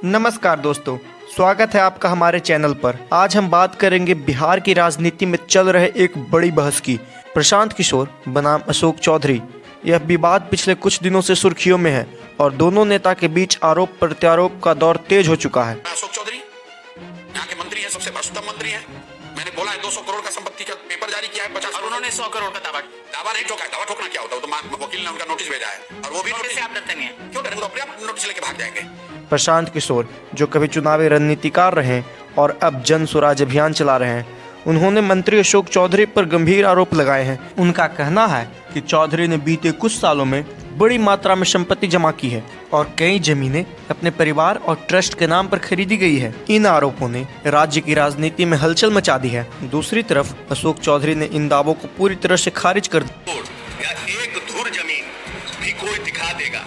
नमस्कार दोस्तों, स्वागत है आपका हमारे चैनल पर। आज हम बात करेंगे बिहार की राजनीति में चल रहे एक बड़ी बहस की। प्रशांत किशोर बनाम अशोक चौधरी, यह विवाद पिछले कुछ दिनों से सुर्खियों में है और दोनों नेता के बीच आरोप प्रत्यारोप का दौर तेज हो चुका है। अशोक चौधरी यहाँ के मंत्री हैं, सबसे भ्रष्टतम मंत्री हैं। मैंने बोला है 200 करोड़ का संपत्ति का पेपर जारी किया है, 50 और उन्होंने 100 करोड़ का दावा नहीं ठोका है। दावा ठोकना क्या होता है? तो वकील ने उनका नोटिस भेजा है और वो भी नोटिस से आप डरते नहीं है। क्यों डरे? वो तो अपने आप नोटिस लेके भाग जाएंगे। प्रशांत किशोर, जो कभी चुनावी रणनीतिकार रहे और अब जन स्वराज अभियान चला रहे हैं, उन्होंने मंत्री अशोक चौधरी पर गंभीर आरोप लगाए हैं। उनका कहना है कि चौधरी ने बीते कुछ सालों में बड़ी मात्रा में संपत्ति जमा की है और कई जमीनें अपने परिवार और ट्रस्ट के नाम पर खरीदी गई है। इन आरोपों ने राज्य की राजनीति में हलचल मचा दी है। दूसरी तरफ अशोक चौधरी ने इन दावों को पूरी तरह से खारिज कर या एक धुर जमीन भी कोई दिखा देगा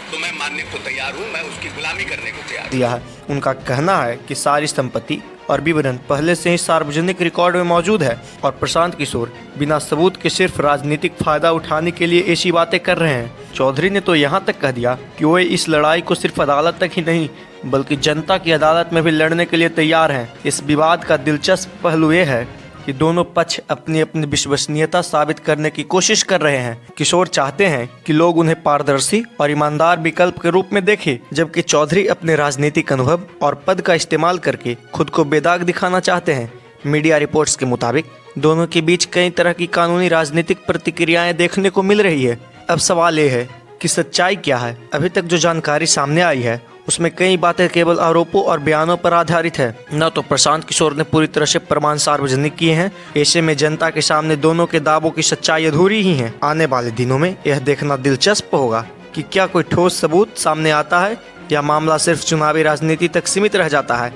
तो मैं मानने को तैयार हूँ, मैं उसकी गुलामी करने को तैयार दिया है। उनका कहना है कि सारी संपत्ति और विवरण पहले से ही सार्वजनिक रिकॉर्ड में मौजूद है और प्रशांत किशोर बिना सबूत के सिर्फ राजनीतिक फायदा उठाने के लिए ऐसी बातें कर रहे हैं। चौधरी ने तो यहाँ तक कह दिया कि वो इस लड़ाई को सिर्फ अदालत तक ही नहीं बल्कि जनता की अदालत में भी लड़ने के लिए तैयार हैं। इस विवाद का दिलचस्प पहलू ये है कि दोनों पक्ष अपनी अपनी विश्वसनीयता साबित करने की कोशिश कर रहे हैं। किशोर चाहते हैं कि लोग उन्हें पारदर्शी और ईमानदार विकल्प के रूप में देखें, जबकि चौधरी अपने राजनीतिक अनुभव और पद का इस्तेमाल करके खुद को बेदाग दिखाना चाहते हैं। मीडिया रिपोर्ट्स के मुताबिक दोनों के बीच कई तरह की कानूनी राजनीतिक प्रतिक्रियाएं देखने को मिल रही है। अब सवाल ये है कि सच्चाई क्या है। अभी तक जो जानकारी सामने आई है उसमें कई बातें केवल आरोपों और बयानों पर आधारित है। न तो प्रशांत किशोर ने पूरी तरह से प्रमाण सार्वजनिक किए हैं। ऐसे में जनता के सामने दोनों के दावों की सच्चाई अधूरी ही है। आने वाले दिनों में यह देखना दिलचस्प होगा कि क्या कोई ठोस सबूत सामने आता है या मामला सिर्फ चुनावी राजनीति तक सीमित रह जाता है।